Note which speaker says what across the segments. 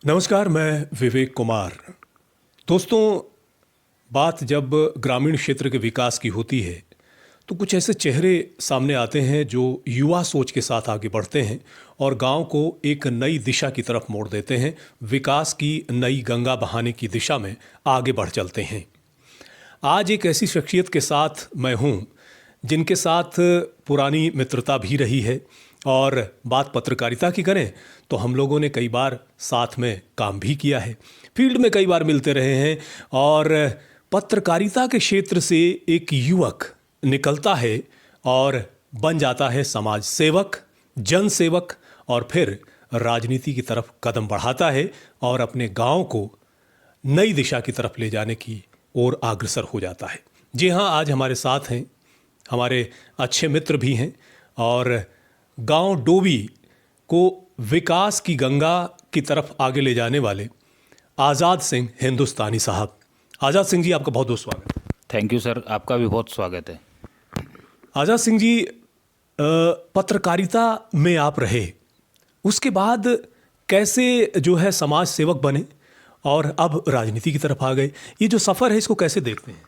Speaker 1: नमस्कार, मैं विवेक कुमार। दोस्तों, बात जब ग्रामीण क्षेत्र के विकास की होती है तो कुछ ऐसे चेहरे सामने आते हैं जो युवा सोच के साथ आगे बढ़ते हैं और गांव को एक नई दिशा की तरफ मोड़ देते हैं, विकास की नई गंगा बहाने की दिशा में आगे बढ़ चलते हैं। आज एक ऐसी शख्सियत के साथ मैं हूं जिनके साथ पुरानी मित्रता भी रही है, और बात पत्रकारिता की करें तो हम लोगों ने कई बार साथ में काम भी किया है, फील्ड में कई बार मिलते रहे हैं। और पत्रकारिता के क्षेत्र से एक युवक निकलता है और बन जाता है समाज सेवक, जन सेवक, और फिर राजनीति की तरफ कदम बढ़ाता है और अपने गांव को नई दिशा की तरफ ले जाने की ओर अग्रसर हो जाता है। जी हाँ, आज हमारे साथ हैं, हमारे अच्छे मित्र भी हैं और गांव डोभी को विकास की गंगा की तरफ आगे ले जाने वाले आज़ाद सिंह हिंदुस्तानी साहब। आज़ाद सिंह जी, आपका बहुत बहुत स्वागत है।
Speaker 2: थैंक यू सर, आपका भी बहुत स्वागत है।
Speaker 1: आज़ाद सिंह जी, पत्रकारिता में आप रहे, उसके बाद कैसे जो है समाज सेवक बने और अब राजनीति की तरफ आ गए, ये जो सफ़र है इसको कैसे देखते हैं?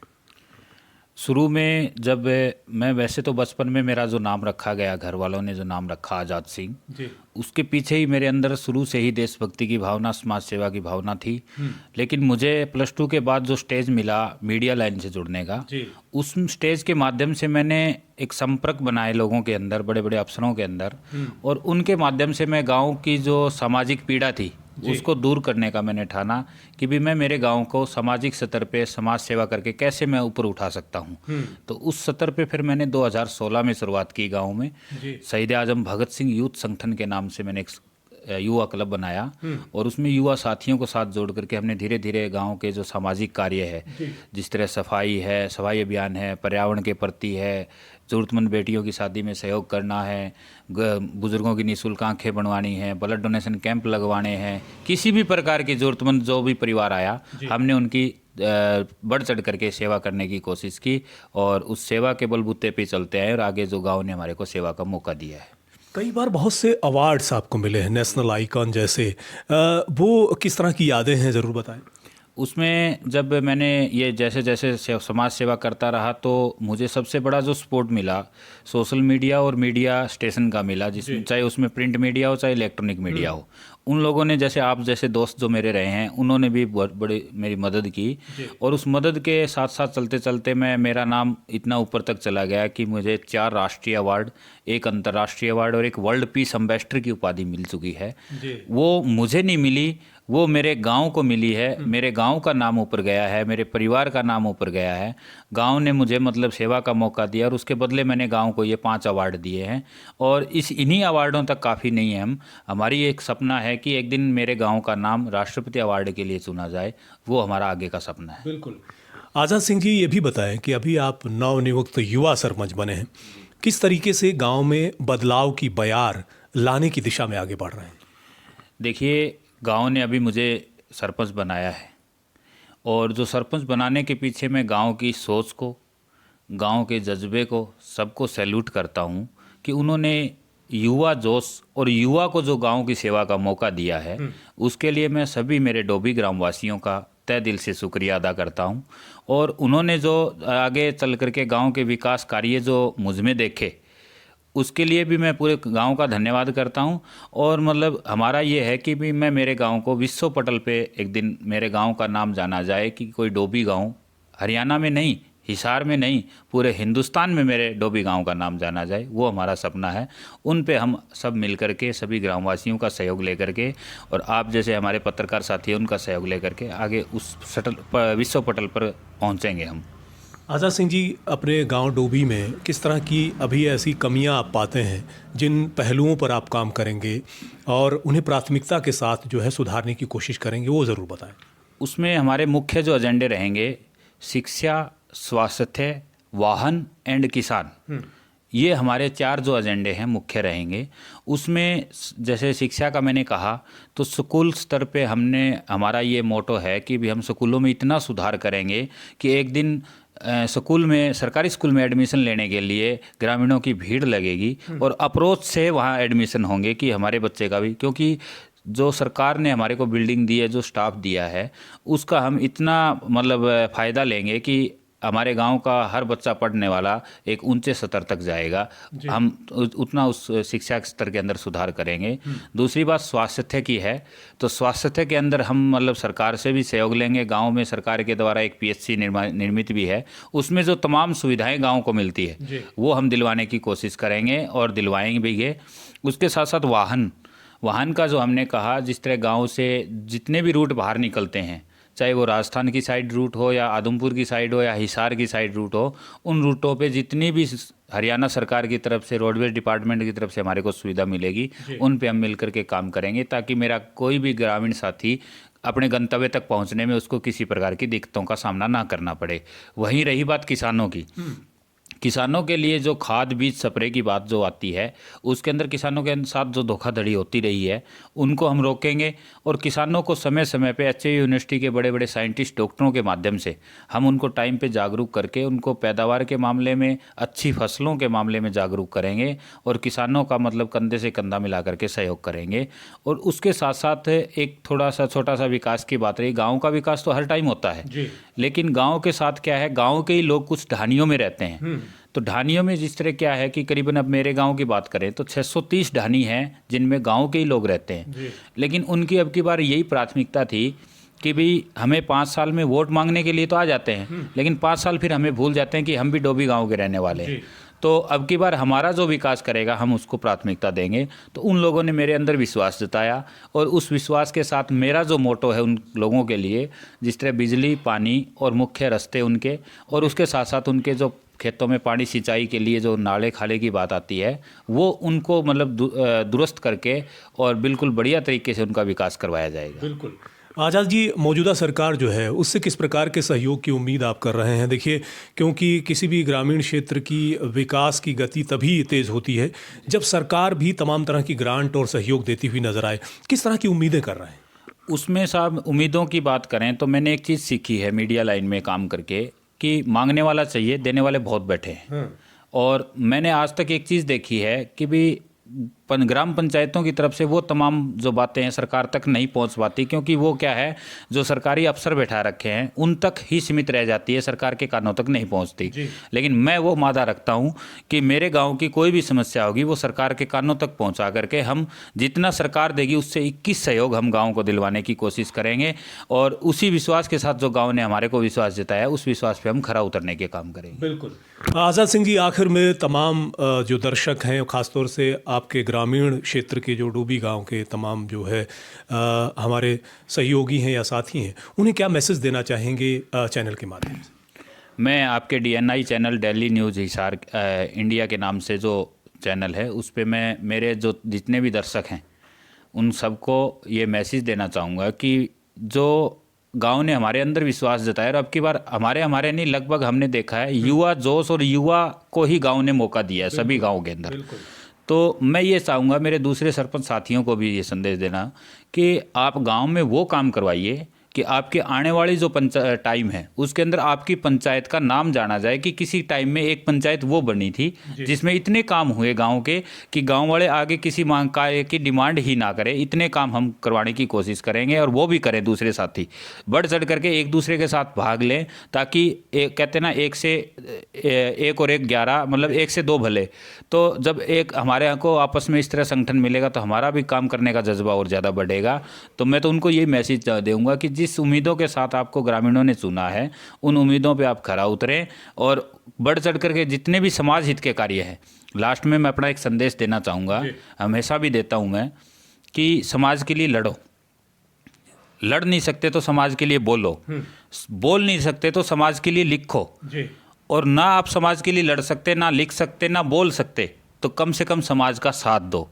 Speaker 2: शुरू में जब मैं वैसे तो बचपन में मेरा जो नाम रखा गया, घर वालों ने जो नाम रखा आज़ाद सिंह
Speaker 1: जी,
Speaker 2: उसके पीछे ही मेरे अंदर शुरू से ही देशभक्ति की भावना, समाज सेवा की भावना थी। लेकिन मुझे +2 के बाद जो स्टेज मिला मीडिया लाइन से जुड़ने का,
Speaker 1: जी,
Speaker 2: उस स्टेज के माध्यम से मैंने एक संपर्क बनाए लोगों के अंदर, बड़े बड़े अफसरों के अंदर, और उनके माध्यम से मैं गांव की जो सामाजिक पीड़ा थी उसको दूर करने का मैंने ठाना कि भी मैं मेरे गांव को सामाजिक स्तर पे समाज सेवा करके कैसे मैं ऊपर उठा सकता हूं। तो उस स्तर पे फिर मैंने 2016 में शुरुआत की गांव में। शहीद आजम भगत सिंह यूथ संगठन के नाम से मैंने एक युवा क्लब बनाया और उसमें युवा साथियों को साथ जोड़ करके हमने धीरे धीरे गांव के जो सामाजिक कार्य है, जिस तरह सफाई है, सफाई अभियान है, पर्यावरण के प्रति है, ज़रूरतमंद बेटियों की शादी में सहयोग करना है, बुजुर्गों की निःशुल्क आंखें बनवानी है, ब्लड डोनेशन कैंप लगवाने हैं, किसी भी प्रकार की ज़रूरतमंद जो भी परिवार आया हमने उनकी बढ़ चढ़ करके सेवा करने की कोशिश की और उस सेवा के बलबूते पे चलते हैं और आगे जो गांव ने हमारे को सेवा का मौका दिया है।
Speaker 1: कई बार बहुत से अवार्ड्स आपको मिले हैं, नेशनल आइकॉन जैसे, वो किस तरह की यादें हैं, ज़रूर बताएं।
Speaker 2: उसमें जब मैंने ये जैसे जैसे समाज सेवा करता रहा तो मुझे सबसे बड़ा जो सपोर्ट मिला सोशल मीडिया और मीडिया स्टेशन का मिला, जिसमें चाहे उसमें प्रिंट मीडिया हो चाहे इलेक्ट्रॉनिक मीडिया हो। उन लोगों ने, जैसे आप जैसे दोस्त जो मेरे रहे हैं, उन्होंने भी बहुत बड़ी मेरी मदद की और उस मदद के साथ साथ चलते चलते मेरा नाम इतना ऊपर तक चला गया कि मुझे 4 राष्ट्रीय अवार्ड, 1 अंतर्राष्ट्रीय अवार्ड और 1 वर्ल्ड पीस एम्बेसडर की उपाधि मिल चुकी है। वो मुझे नहीं मिली, वो मेरे गांव को मिली है। मेरे गांव का नाम ऊपर गया है, मेरे परिवार का नाम ऊपर गया है। गांव ने मुझे मतलब सेवा का मौका दिया और उसके बदले मैंने गांव को ये 5 अवार्ड दिए हैं। और इन्हीं अवार्डों तक काफ़ी नहीं है। हमारी एक सपना है कि एक दिन मेरे गांव का नाम राष्ट्रपति अवार्ड के लिए चुना जाए, वो हमारा आगे का सपना है।
Speaker 1: बिल्कुल। आज़ाद सिंह जी, ये भी बताएं कि अभी आप नवनियुक्त युवा सरपंच बने हैं, किस तरीके से गांव में बदलाव की बयार लाने की दिशा में आगे बढ़ रहे हैं?
Speaker 2: देखिए, गांव ने अभी मुझे सरपंच बनाया है और जो सरपंच बनाने के पीछे मैं गांव की सोच को, गांव के जज्बे को, सबको सैल्यूट करता हूं कि उन्होंने युवा जोश और युवा को जो गांव की सेवा का मौका दिया है, उसके लिए मैं सभी मेरे डोभी ग्रामवासियों का तहे दिल से शुक्रिया अदा करता हूं। और उन्होंने जो आगे चल करके गांव के विकास कार्य जो मुझ में देखे, उसके लिए भी मैं पूरे गांव का धन्यवाद करता हूं। और मतलब हमारा ये है कि भी मैं मेरे गांव को विश्व पटल पे एक दिन मेरे गांव का नाम जाना जाए कि कोई डोभी गांव हरियाणा में नहीं, हिसार में नहीं, पूरे हिंदुस्तान में मेरे डोभी गांव का नाम जाना जाए, वो हमारा सपना है। उन पे हम सब मिल करके, सभी ग्रामवासियों का सहयोग लेकर के और आप जैसे हमारे पत्रकार साथी हैं उनका सहयोग लेकर के आगे उस विश्व पटल पर पहुँचेंगे हम।
Speaker 1: आज़ाद सिंह जी, अपने गांव डोभी में किस तरह की अभी ऐसी कमियां आप पाते हैं जिन पहलुओं पर आप काम करेंगे और उन्हें प्राथमिकता के साथ जो है सुधारने की कोशिश करेंगे, वो ज़रूर बताएं।
Speaker 2: उसमें हमारे मुख्य जो एजेंडे रहेंगे, शिक्षा, स्वास्थ्य, वाहन एंड किसान, ये हमारे 4 जो एजेंडे हैं मुख्य रहेंगे। उसमें जैसे शिक्षा का मैंने कहा तो स्कूल स्तर पे हमारा ये मोटो है कि भी हम स्कूलों में इतना सुधार करेंगे कि एक दिन स्कूल में, सरकारी स्कूल में एडमिशन लेने के लिए ग्रामीणों की भीड़ लगेगी और अप्रोच से वहाँ एडमिशन होंगे कि हमारे बच्चे का भी, क्योंकि जो सरकार ने हमारे को बिल्डिंग दी है, जो स्टाफ दिया है, उसका हम इतना मतलब फ़ायदा लेंगे कि हमारे गांव का हर बच्चा पढ़ने वाला एक ऊंचे स्तर तक जाएगा। हम उतना उस शिक्षा के स्तर के अंदर सुधार करेंगे। दूसरी बात स्वास्थ्य की है, तो स्वास्थ्य के अंदर हम मतलब सरकार से भी सहयोग लेंगे। गांव में सरकार के द्वारा एक पीएचसी निर्मित भी है, उसमें जो तमाम सुविधाएं गांव को मिलती है वो हम दिलवाने की कोशिश करेंगे और दिलवाएंगे भी। उसके साथ साथ वाहन का जो हमने कहा, जिस तरह गाँव से जितने भी रूट बाहर निकलते हैं, चाहे वो राजस्थान की साइड रूट हो या आदमपुर की साइड हो या हिसार की साइड रूट हो, उन रूटों पे जितनी भी हरियाणा सरकार की तरफ से, रोडवेज डिपार्टमेंट की तरफ से हमारे को सुविधा मिलेगी, उन पे हम मिलकर के काम करेंगे, ताकि मेरा कोई भी ग्रामीण साथी अपने गंतव्य तक पहुंचने में उसको किसी प्रकार की दिक्कतों का सामना ना करना पड़े। वहीं रही बात किसानों की, किसानों के लिए जो खाद बीज स्प्रे की बात जो आती है, उसके अंदर किसानों के साथ जो धोखाधड़ी होती रही है उनको हम रोकेंगे। और किसानों को समय समय पे एचआईवी यूनिवर्सिटी के बड़े बड़े साइंटिस्ट डॉक्टरों के माध्यम से हम उनको टाइम पे जागरूक करके उनको पैदावार के मामले में, अच्छी फसलों के मामले में जागरूक करेंगे और किसानों का मतलब कंधे से कंधा मिला करके सहयोग करेंगे। और उसके साथ साथ एक थोड़ा सा छोटा सा विकास की बात रही। गाँव का विकास तो हर टाइम होता है, लेकिन गाँव के साथ क्या है, गाँव के ही लोग कुछ ढानियों में रहते हैं। तो ढानियों में जिस तरह क्या है कि करीबन, अब मेरे गांव की बात करें तो 630 ढानी हैं जिनमें गांव के ही लोग रहते हैं। लेकिन उनकी अब की बार यही प्राथमिकता थी कि भाई हमें 5 साल में वोट मांगने के लिए तो आ जाते हैं, लेकिन 5 साल फिर हमें भूल जाते हैं कि हम भी डोभी गाँव के रहने वाले हैं। तो अब की बार हमारा जो विकास करेगा हम उसको प्राथमिकता देंगे। तो उन लोगों ने मेरे अंदर विश्वास जताया और उस विश्वास के साथ मेरा जो मोटो है उन लोगों के लिए, जिस तरह बिजली, पानी और मुख्य रास्ते उनके, और उसके साथ साथ उनके जो खेतों में पानी सिंचाई के लिए जो नाले खाले की बात आती है, वो उनको मतलब दुरुस्त करके और बिल्कुल बढ़िया तरीके से उनका विकास करवाया जाएगा।
Speaker 1: बिल्कुल। आज़ाद जी, मौजूदा सरकार जो है उससे किस प्रकार के सहयोग की उम्मीद आप कर रहे हैं? देखिए, क्योंकि किसी भी ग्रामीण क्षेत्र की विकास की गति तभी तेज़ होती है जब सरकार भी तमाम तरह की ग्रांट और सहयोग देती हुई नजर आए। किस तरह की उम्मीदें कर रहे हैं?
Speaker 2: उसमें साहब, उम्मीदों की बात करें तो मैंने एक चीज़ सीखी है मीडिया लाइन में काम करके, कि मांगने वाला चाहिए, देने वाले बहुत बैठे हैं। और मैंने आज तक एक चीज़ देखी है कि भी ग्राम पंचायतों की तरफ से वो तमाम जो बातें हैं सरकार तक नहीं पहुंच पाती, क्योंकि वो क्या है, जो सरकारी अफसर बैठा रखे हैं उन तक ही सीमित रह जाती है, सरकार के कानों तक नहीं पहुंचती। लेकिन मैं वो मादा रखता हूं कि मेरे गांव की कोई भी समस्या होगी वो सरकार के कानों तक पहुंचा करके हम जितना सरकार देगी उससे 21 सहयोग हम गाँव को दिलवाने की कोशिश करेंगे। और उसी विश्वास के साथ जो गाँव ने हमारे को विश्वास जताया, उस विश्वास पर हम खरा उतरने के काम करेंगे।
Speaker 1: बिल्कुल। आज़ाद सिंह जी, आखिर में तमाम जो दर्शक हैं, ख़ासतौर से आपके ग्रामीण क्षेत्र के जो डोभी गांव के तमाम जो है हमारे सहयोगी हैं या साथी हैं, उन्हें क्या मैसेज देना चाहेंगे चैनल के माध्यम से?
Speaker 2: मैं आपके DNI channel, Delhi news Hisar India के नाम से जो चैनल है, उस पे मैं मेरे जो जितने भी दर्शक हैं उन सबको ये मैसेज देना चाहूँगा कि जो गांव ने हमारे अंदर विश्वास जताया, और अब की बार हमारे नहीं, लगभग हमने देखा है युवा जोश और युवा को ही गांव ने मौका दिया है सभी गांव के अंदर। तो मैं ये चाहूँगा मेरे दूसरे सरपंच साथियों को भी ये संदेश देना कि आप गांव में वो काम करवाइए कि आपके आने वाली जो टाइम है उसके अंदर आपकी पंचायत का नाम जाना जाए, कि किसी टाइम में एक पंचायत वो बनी थी जिसमें इतने काम हुए गांव के कि गांव वाले आगे किसी मांग कार्य की डिमांड ही ना करें। इतने काम हम करवाने की कोशिश करेंगे और वो भी करें दूसरे साथी, बढ़ चढ़ करके एक दूसरे के साथ भाग लें, ताकि कहते ना, 1 से 1 और 1 11, मतलब 1 से 2 भले। तो जब एक हमारे यहाँ को आपस में इस तरह संगठन मिलेगा तो हमारा भी काम करने का जज्बा और ज़्यादा बढ़ेगा। तो मैं तो उनको यही मैसेज दूंगा कि जिस उम्मीदों के साथ आपको ग्रामीणों ने चुना है उन उम्मीदों पे आप खरा उतरें और बढ़ चढ़ करके जितने भी समाज हित के कार्य हैं। लास्ट में मैं अपना एक संदेश देना चाहूँगा, हमेशा भी देता हूँ मैं, कि समाज के लिए लड़ो। लड़ नहीं सकते तो समाज के लिए बोलो, बोल नहीं सकते तो समाज के लिए लिखो, और ना आप समाज के लिए लड़ सकते, ना लिख सकते, ना बोल सकते, तो कम से कम समाज का साथ दो।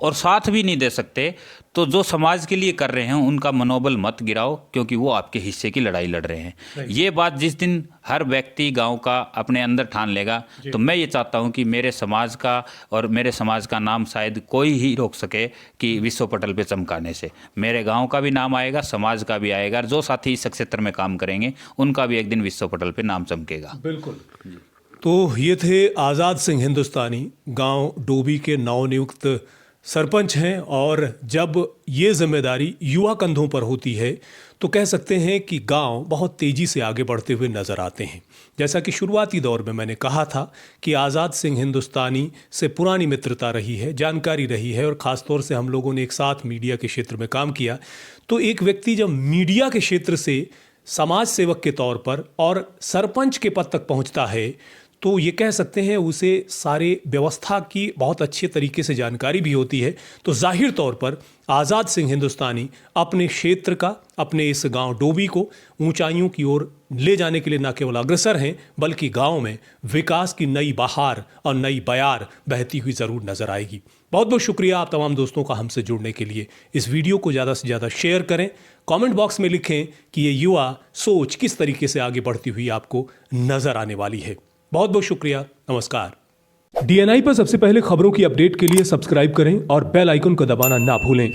Speaker 2: और साथ भी नहीं दे सकते तो जो समाज के लिए कर रहे हैं उनका मनोबल मत गिराओ, क्योंकि वो आपके हिस्से की लड़ाई लड़ रहे हैं। ये बात जिस दिन हर व्यक्ति गांव का अपने अंदर ठान लेगा, तो मैं ये चाहता हूं कि मेरे समाज का और मेरे समाज का नाम शायद कोई ही रोक सके कि विश्व पटल पे चमकाने से। मेरे गांव का भी नाम आएगा, समाज का भी आएगा, और जो साथी इस क्षेत्र में काम करेंगे उनका भी एक दिन विश्व पटल पे नाम चमकेगा।
Speaker 1: बिल्कुल। तो ये थे आज़ाद सिंह हिंदुस्तानी, गांव डोभी के नवनियुक्त सरपंच हैं और जब ये जिम्मेदारी युवा कंधों पर होती है तो कह सकते हैं कि गांव बहुत तेजी से आगे बढ़ते हुए नजर आते हैं। जैसा कि शुरुआती दौर में मैंने कहा था कि आज़ाद सिंह हिंदुस्तानी से पुरानी मित्रता रही है, जानकारी रही है और ख़ासतौर से हम लोगों ने एक साथ मीडिया के क्षेत्र में काम किया। तो एक व्यक्ति जब मीडिया के क्षेत्र से समाज सेवक के तौर पर और सरपंच के पद तक पहुंचता है तो ये कह सकते हैं उसे सारे व्यवस्था की बहुत अच्छे तरीके से जानकारी भी होती है। तो जाहिर तौर पर आज़ाद सिंह हिंदुस्तानी अपने क्षेत्र का, अपने इस गांव डोभी को ऊंचाइयों की ओर ले जाने के लिए न केवल अग्रसर हैं बल्कि गांव में विकास की नई बहार और नई बयार बहती हुई ज़रूर नजर आएगी। बहुत बहुत शुक्रिया आप तमाम दोस्तों का हमसे जुड़ने के लिए। इस वीडियो को ज़्यादा से ज़्यादा शेयर करें, कमेंट बॉक्स में लिखें कि ये युवा सोच किस तरीके से आगे बढ़ती हुई आपको नजर आने वाली है। बहुत बहुत शुक्रिया, नमस्कार। डीएनआई पर सबसे पहले खबरों की अपडेट के लिए सब्सक्राइब करें और बेल आइकन को दबाना ना भूलें।